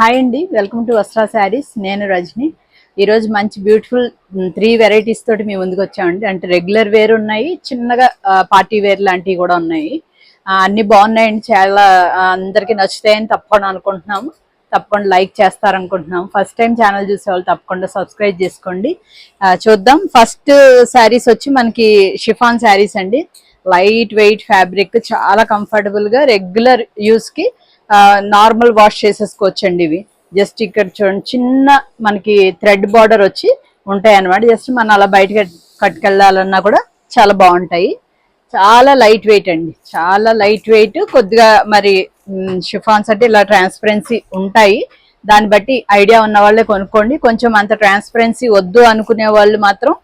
Hi అండి, welcome to వస్త్రా saris. నేను రజని. ఈరోజు మంచి బ్యూటిఫుల్ 3 వెరైటీస్ తోటి మీ ముందుకు వచ్చామండి. అంటే రెగ్యులర్ వేర్ ఉన్నాయి, చిన్నగా పార్టీ వేర్ లాంటివి కూడా ఉన్నాయి. అన్ని బాగున్నాయండి. చాలా అందరికి నచ్చుతాయని తప్పకుండా అనుకుంటున్నాము. తప్పకుండా లైక్ చేస్తారనుకుంటున్నాము. ఫస్ట్ టైం ఛానల్ చూసే వాళ్ళు తప్పకుండా సబ్స్క్రైబ్ చేసుకోండి. చూద్దాం. ఫస్ట్ శారీస్ వచ్చి మనకి షిఫాన్ శారీస్ అండి. లైట్ వెయిట్ ఫ్యాబ్రిక్, చాలా కంఫర్టబుల్ గా రెగ్యులర్ యూస్ కి నార్మల్ వాష్ చేసేసుకోవచ్చండి. ఇవి జస్ట్ ఇక్కడ చూడండి, చిన్న మనకి థ్రెడ్ బార్డర్ వచ్చి ఉంటాయి అన్నమాట. జస్ట్ మనం అలా బయటకి కట్టుకెళ్ళాలన్నా కూడా చాలా బాగుంటాయి. చాలా లైట్ వెయిట్ అండి, చాలా లైట్ వెయిట్. కొద్దిగా మరి షిఫాన్స్ అంటే ఇలా ట్రాన్స్పరెన్సీ ఉంటాయి. దాన్ని బట్టి ఐడియా ఉన్న వాళ్ళే కొనుక్కోండి. కొంచెం అంత ట్రాన్స్పరెన్సీ వద్దు అనుకునే వాళ్ళు మాత్రం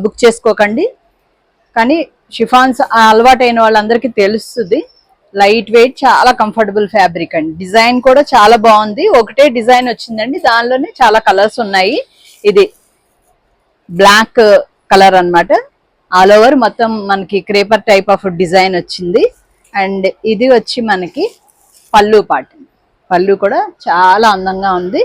బుక్ చేసుకోకండి. కానీ షిఫాన్స్ అలవాటైన వాళ్ళందరికీ తెలుస్తుంది. లైట్ వెయిట్, చాలా కంఫర్టబుల్ ఫ్యాబ్రిక్ అండి. డిజైన్ కూడా చాలా బాగుంది. ఒకటే డిజైన్ వచ్చిందండి, దానిలోనే చాలా కలర్స్ ఉన్నాయి. ఇది బ్లాక్ కలర్ అన్నమాట. ఆల్ ఓవర్ మొత్తం మనకి క్రేపర్ టైప్ ఆఫ్ డిజైన్ వచ్చింది. అండ్ ఇది వచ్చి మనకి పళ్ళు పార్ట్. పళ్ళు కూడా చాలా అందంగా ఉంది.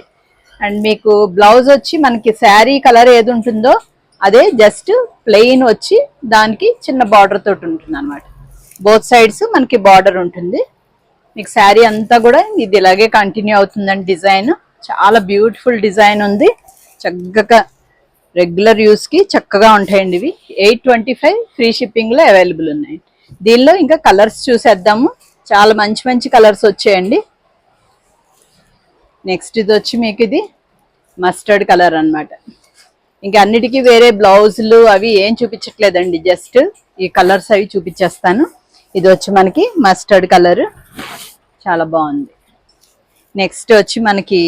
అండ్ మీకు బ్లౌజ్ వచ్చి మనకి శారీ కలర్ ఏది ఉంటుందో అదే జస్ట్ ప్లెయిన్ వచ్చి దానికి చిన్న బార్డర్ తోటి ఉంటుంది అనమాట. బోత్ సైడ్స్ మనకి బార్డర్ ఉంటుంది. మీకు శారీ అంతా కూడా ఇది ఇలాగే కంటిన్యూ అవుతుందండి. డిజైన్ చాలా బ్యూటిఫుల్ డిజైన్ ఉంది. చక్కగా రెగ్యులర్ యూస్ కి చక్కగా ఉంటాయండి. ఇవి 825 ఫ్రీ షిప్పింగ్ లో అవైలబుల్ ఉన్నాయి. దీనిలో ఇంకా కలర్స్ చూసేద్దాము. చాలా మంచి మంచి కలర్స్ వచ్చాయండి. నెక్స్ట్ ఇది వచ్చి మీకు ఇది మస్టర్డ్ కలర్ అన్నమాట. ఇంకా అన్నిటికీ వేరే బ్లౌజులు అవి ఏం చూపించట్లేదండి, జస్ట్ ఈ కలర్స్ అవి చూపించేస్తాను. ఇది వచ్చి మనకి మస్టర్డ్ కలర్, చాలా బాగుంది. నెక్స్ట్ వచ్చి మనకి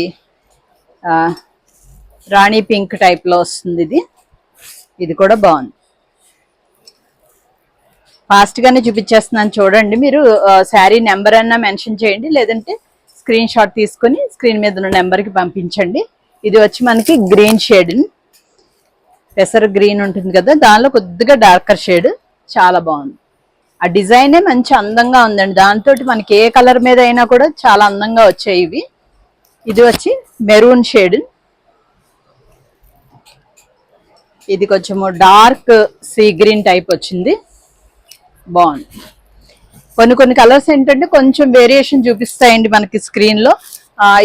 రాణి పింక్ టైప్లో వస్తుంది. ఇది కూడా బాగుంది. ఫాస్ట్గానే చూపించేస్తున్నాను చూడండి. మీరు శారీ నెంబర్ అన్నా మెన్షన్ చేయండి, లేదంటే స్క్రీన్ షాట్ తీసుకొని స్క్రీన్ మీద ఉన్న నెంబర్కి పంపించండి. ఇది వచ్చి మనకి గ్రీన్ షేడ్, పెసర్ గ్రీన్ ఉంటుంది కదా, దానిలో కొద్దిగా డార్కర్ షేడ్, చాలా బాగుంది. ఆ డిజైనే మంచి అందంగా ఉందండి. దాంతో మనకి ఏ కలర్ మీద అయినా కూడా చాలా అందంగా వచ్చాయి ఇవి. ఇది వచ్చి మెరూన్ షేడ్. ఇది కొంచెము డార్క్ సీ గ్రీన్ టైప్ వచ్చింది, బాగుంది. కొన్ని కలర్స్ ఏంటంటే కొంచెం వేరియేషన్ చూపిస్తాయండి మనకి స్క్రీన్ లో.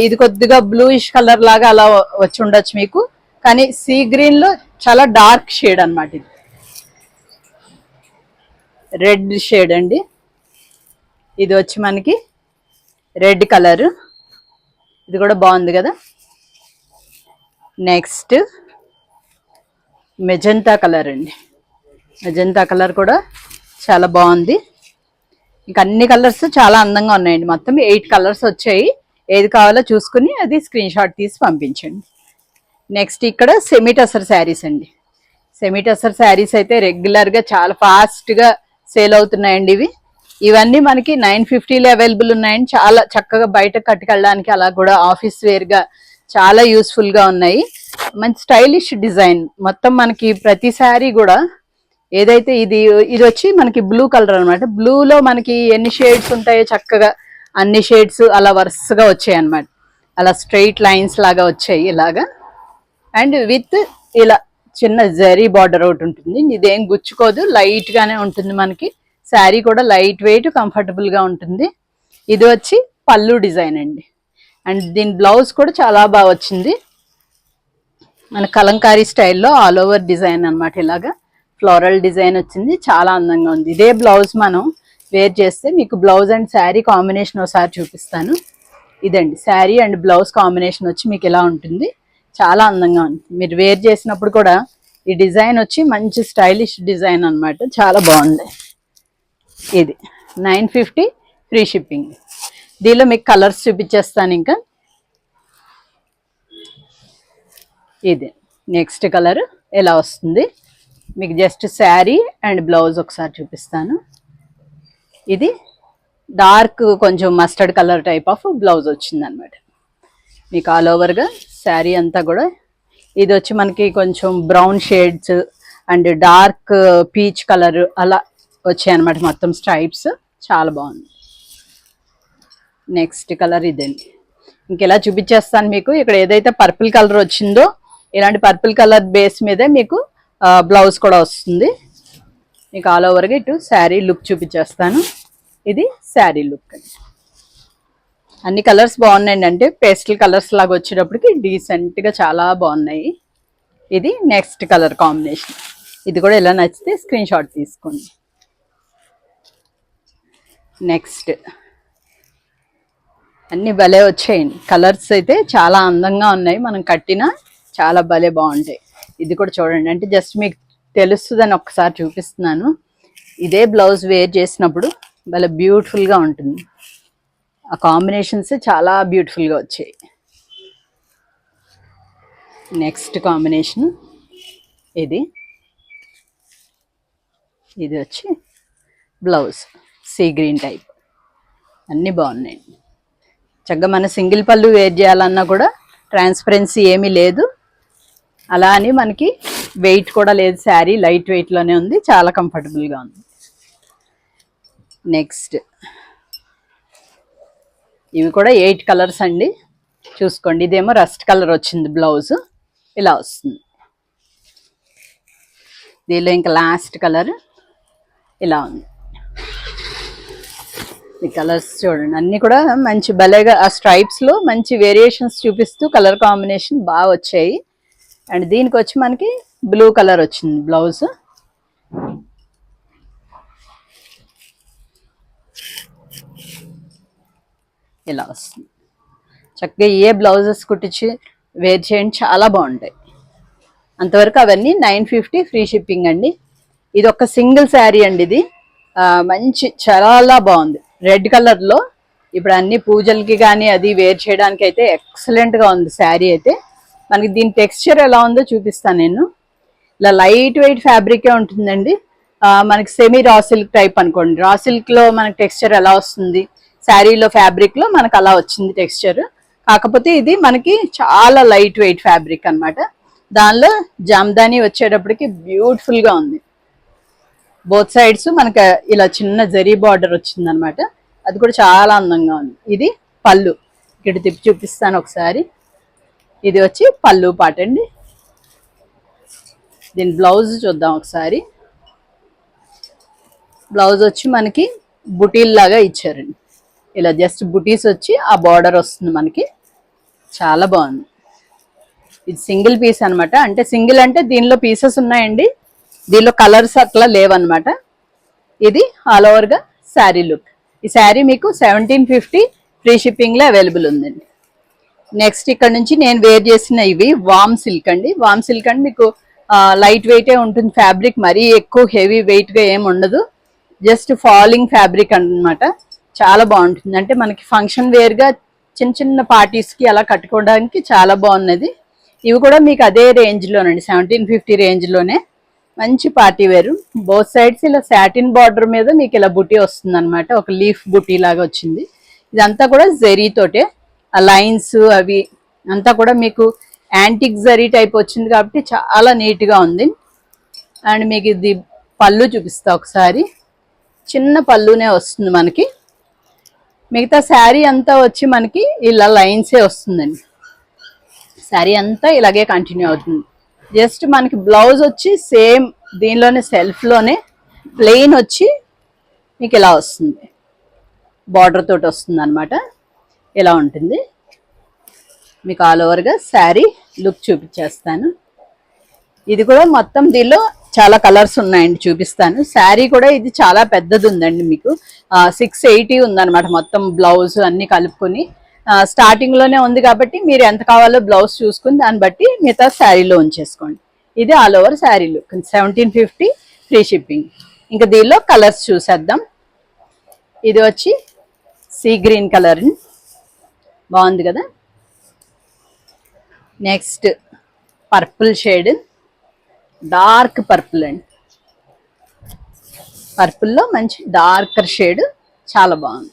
ఇది కొద్దిగా బ్లూయిష్ కలర్ లాగా అలా వచ్చి ఉండొచ్చు మీకు, కానీ సీ గ్రీన్ లో చాలా డార్క్ షేడ్ అన్నమాట. ఇది రెడ్ షేడ్ అండి. ఇది వచ్చి మనకి రెడ్ కలర్, ఇది కూడా బాగుంది కదా. నెక్స్ట్ మెజంతా కలర్ అండి. మెజంతా కలర్ కూడా చాలా బాగుంది. ఇంకా అన్ని కలర్స్ చాలా అందంగా ఉన్నాయండి. మొత్తం 8 కలర్స్ వచ్చాయి. ఏది కావాలో చూసుకుని అది స్క్రీన్ షాట్ తీసి పంపించండి. నెక్స్ట్ ఇక్కడ సెమీ టసర్ శారీస్ అండి. సెమీ టసర్ శారీస్ అయితే రెగ్యులర్గా చాలా ఫాస్ట్గా సేల్ అవుతున్నాయండి. ఇవన్నీ మనకి 950లో అవైలబుల్ ఉన్నాయండి. చాలా చక్కగా బయట కట్టుకెళ్ళడానికి, అలా కూడా ఆఫీస్ వేర్గా చాలా యూస్ఫుల్గా ఉన్నాయి. మంచి స్టైలిష్ డిజైన్. మొత్తం మనకి ప్రతి శారీ కూడా ఏదైతే ఇది వచ్చి మనకి బ్లూ కలర్ అనమాట. బ్లూలో మనకి ఎన్ని షేడ్స్ ఉంటాయో చక్కగా అన్ని షేడ్స్ అలా వరుసగా వచ్చాయి అనమాట. అలా స్ట్రైట్ లైన్స్ లాగా వచ్చాయి ఇలాగా. అండ్ విత్ ఇలా చిన్న జరీ బార్డర్ ఒకటి ఉంటుంది. ఇదేం గుచ్చుకోదు, లైట్ గానే ఉంటుంది మనకి. శారీ కూడా లైట్ వెయిట్, కంఫర్టబుల్ గా ఉంటుంది. ఇది వచ్చి పళ్ళు డిజైన్ అండి. అండ్ దీని బ్లౌజ్ కూడా చాలా బాగా వచ్చింది. మన కలంకారీ స్టైల్లో ఆల్ ఓవర్ డిజైన్ అనమాట. ఇలాగా ఫ్లోరల్ డిజైన్ వచ్చింది, చాలా అందంగా ఉంది. ఇదే బ్లౌజ్ మనం వేర్ చేస్తే మీకు బ్లౌజ్ అండ్ శారీ కాంబినేషన్ ఒకసారి చూపిస్తాను. ఇదండి శారీ అండ్ బ్లౌజ్ కాంబినేషన్ వచ్చి మీకు ఇలా ఉంటుంది. చాలా అందంగా ఉంది. మీరు వేర్ చేసినప్పుడు కూడా ఈ డిజైన్ వచ్చి మంచి స్టైలిష్ డిజైన్ అనమాట, చాలా బాగుంది. ఇది 950 ఫ్రీ షిప్పింగ్. దీనిలో మీకు కలర్స్ చూపించేస్తాను. ఇంకా ఇది నెక్స్ట్ కలర్ ఎలా వస్తుంది మీకు, జస్ట్ శారీ అండ్ బ్లౌజ్ ఒకసారి చూపిస్తాను. ఇది డార్క్ కొంచెం mustard colour type of blouse వచ్చింది అనమాట మీకు ఆల్ ఓవర్గా శారీ అంతా కూడా. ఇది వచ్చి మనకి కొంచెం brown shades and dark peach colour అలా వచ్చాయి అనమాట, మొత్తం స్ట్రైప్స్, చాలా బాగుంది. నెక్స్ట్ కలర్ ఇదండి. ఇంకెలా చూపించేస్తాను మీకు. ఇక్కడ ఏదైతే పర్పుల్ కలర్ వచ్చిందో ఇలాంటి పర్పుల్ కలర్ బేస్ మీదే మీకు బ్లౌజ్ కూడా వస్తుంది. మీకు ఆల్ ఓవర్గా ఇటు శారీ లుక్ చూపించేస్తాను. ఇది శారీ లుక్ అండి. అన్ని కలర్స్ బాగున్నాయండి, అంటే పేస్టల్ కలర్స్ లాగా వచ్చేటప్పటికి డీసెంట్గా చాలా బాగున్నాయి. ఇది నెక్స్ట్ కలర్ కాంబినేషన్. ఇది కూడా ఇలా నచ్చితే స్క్రీన్ షాట్ తీసుకోండి. నెక్స్ట్ అన్ని భలే వచ్చాయండి. కలర్స్ అయితే చాలా అందంగా ఉన్నాయి, మనం కట్టినా చాలా భలే బాగుంటాయి. ఇది కూడా చూడండి, అంటే జస్ట్ మీకు తెలుస్తుందని ఒక్కసారి చూపిస్తున్నాను. ఇదే బ్లౌజ్ వేర్ చేసినప్పుడు భలే బ్యూటిఫుల్గా ఉంటుంది. ఆ కాంబినేషన్స్ చాలా బ్యూటిఫుల్గా వచ్చాయి. నెక్స్ట్ కాంబినేషన్ ఇది వచ్చి బ్లౌజ్ సీ గ్రీన్ టైప్. అన్నీ బాగున్నాయి. చక్కగా మన సింగిల్ పళ్ళు వేర్ చేయాలన్నా కూడా ట్రాన్స్పరెన్సీ ఏమీ లేదు, అలా అని మనకి వెయిట్ కూడా లేదు. శారీ లైట్ వెయిట్లోనే ఉంది, చాలా కంఫర్టబుల్గా ఉంది. నెక్స్ట్ ఇవి కూడా 8 కలర్స్ అండి, చూసుకోండి. ఇదేమో రస్ట్ కలర్ వచ్చింది బ్లౌజ్, ఇలా వస్తుంది. దీనిలో ఇంకా లాస్ట్ కలర్ ఇలా ఉంది. ఈ కలర్స్ చూడండి, అన్నీ కూడా మంచి భలేగా ఆ స్ట్రైప్స్లో మంచి వేరియేషన్స్ చూపిస్తూ కలర్ కాంబినేషన్ బాగా వచ్చాయి. అండ్ దీనికి వచ్చి మనకి బ్లూ కలర్ వచ్చింది బ్లౌజ్. ఇలా వస్తుంది. చక్కగా ఏ బ్లౌజెస్ కుట్టించి వేర్ చేయండి, చాలా బాగుంటాయి. అంతవరకు అవన్నీ 950 ఫ్రీ షిప్పింగ్ అండి. ఇది ఒక సింగిల్ శారీ అండి. ఇది మంచి చాలా బాగుంది రెడ్ కలర్లో. ఇప్పుడు అన్ని పూజలకి కానీ అది వేర్ చేయడానికి అయితే ఎక్సలెంట్గా ఉంది శారీ అయితే. మనకి దీని టెక్స్చర్ ఎలా ఉందో చూపిస్తాను నేను. ఇలా లైట్ వెయిట్ ఫ్యాబ్రికే ఉంటుందండి. మనకి సెమీ రా సిల్క్ టైప్ అనుకోండి. రా సిల్క్లో మనకి టెక్స్చర్ ఎలా వస్తుంది, శారీలో ఫ్యాబ్రిక్లో మనకు అలా వచ్చింది టెక్స్చర్. కాకపోతే ఇది మనకి చాలా లైట్ వెయిట్ ఫ్యాబ్రిక్ అనమాట. దానిలో జామ్దాని వచ్చేటప్పటికి బ్యూటిఫుల్గా ఉంది. బోత్ సైడ్స్ మనకి ఇలా చిన్న జరీ బార్డర్ వచ్చింది అనమాట, అది కూడా చాలా అందంగా ఉంది. ఇది పళ్ళు, ఇక్కడ తిప్పి చూపిస్తాను ఒకసారి. ఇది వచ్చి పళ్ళు పాట అండి. దీని బ్లౌజ్ చూద్దాం ఒకసారి. బ్లౌజ్ వచ్చి మనకి బుటీల్ లాగా ఇచ్చారండి. ఇలా జస్ట్ బుటీస్ వచ్చి ఆ బార్డర్ వస్తుంది మనకి, చాలా బాగుంది. ఇది సింగిల్ పీస్ అనమాట. అంటే సింగిల్ అంటే దీనిలో పీసెస్ ఉన్నాయండి, దీనిలో కలర్స్ అట్లా లేవన్నమాట. ఇది ఆల్ ఓవర్గా శారీ లుక్. ఈ శారీ మీకు 1750 ఫ్రీ షిప్పింగ్లో అవైలబుల్ ఉందండి. నెక్స్ట్ ఇక్కడ నుంచి నేను వేర్ చేసిన ఇవి వామ్ సిల్క్ అండి. వామ్ సిల్క్ అంటే మీకు లైట్ వెయిటే ఉంటుంది ఫ్యాబ్రిక్, మరీ ఎక్కువ హెవీ వెయిట్గా ఏమి ఉండదు. జస్ట్ ఫాలింగ్ ఫ్యాబ్రిక్ అన్నమాట. చాలా బాగుంటుంది, అంటే మనకి ఫంక్షన్ వేర్గా చిన్న చిన్న పార్టీస్కి అలా కట్టుకోవడానికి చాలా బాగున్నది. ఇవి కూడా మీకు అదే రేంజ్లోనండి, 1750 రేంజ్లోనే మంచి పార్టీ వేరు. బోత్ సైడ్స్ ఇలా సాటిన్ బార్డర్ మీద మీకు ఇలా బుటీ వస్తుంది అనమాట, ఒక లీఫ్ బుటీ లాగా వచ్చింది. ఇదంతా కూడా జరీ తోటే, ఆ లైన్స్ అవి అంతా కూడా మీకు యాంటిక్ జరీ టైప్ వచ్చింది కాబట్టి చాలా నీట్గా ఉంది. అండ్ మీకు ఇది పళ్ళు చూపిస్తా ఒకసారి. చిన్న పళ్ళునే వస్తుంది మనకి, మిగతా శారీ అంతా వచ్చి మనకి ఇలా లైన్సే వస్తుందండి. శారీ అంతా ఇలాగే కంటిన్యూ అవుతుంది. జస్ట్ మనకి బ్లౌజ్ వచ్చి సేమ్ దీనిలోనే సెల్ఫ్లోనే ప్లెయిన్ వచ్చి మీకు ఇలా వస్తుంది, బార్డర్ తోటి వస్తుంది అనమాట. ఇలా ఉంటుంది. మీకు ఆల్ ఓవర్గా శారీ లుక్ చూపించేస్తాను. ఇది కూడా మొత్తం దీనిలో చాలా కలర్స్ ఉన్నాయండి, చూపిస్తాను. శారీ కూడా ఇది చాలా పెద్దది ఉందండి, మీకు 680 ఉందన్నమాట మొత్తం బ్లౌజ్ అన్ని కలుపుకొని. స్టార్టింగ్లోనే ఉంది కాబట్టి మీరు ఎంత కావాలో బ్లౌజ్ చూసుకుని దాన్ని బట్టి మిగతా శారీలో ఉంచేసుకోండి. ఇది all over sari look, 1750 free shipping. ఇంకా దీనిలో కలర్స్ చూసేద్దాం. ఇది వచ్చి సీ గ్రీన్ కలర్ బాగుంది కదా. Next purple shade, dark purple అండి. పర్పుల్లో మంచి డార్కర్ షేడ్, చాలా బాగుంది.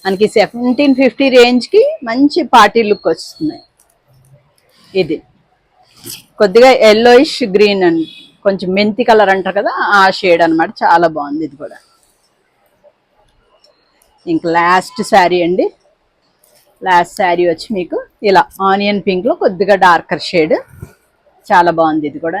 మనకి 1750 రేంజ్కి మంచి పార్టీ లుక్ వస్తుంది. ఇది కొద్దిగా ఎల్లోయిష్ గ్రీన్ అండి, కొంచెం మెంతి కలర్ అంటారు కదా ఆ షేడ్ అనమాట, చాలా బాగుంది ఇది కూడా. ఇంక లాస్ట్ శారీ అండి. లాస్ట్ శారీ వచ్చి మీకు ఇలా ఆనియన్ పింక్ లో కొద్దిగా డార్కర్ షేడ్, చాలా బాగుంది ఇది కూడా.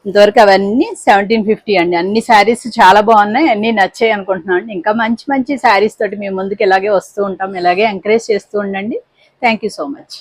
ఇంతవరకు అవన్నీ 1750 అండి. అన్ని శారీస్ చాలా బాగున్నాయి, అన్ని నచ్చాయి అనుకుంటున్నాం అండి. ఇంకా మంచి మంచి శారీస్ తోటి మేము ముందుకు ఇలాగే వస్తూ ఉంటాం, ఇలాగే ఎంకరేజ్ చేస్తూ ఉండండి. Thank you so much.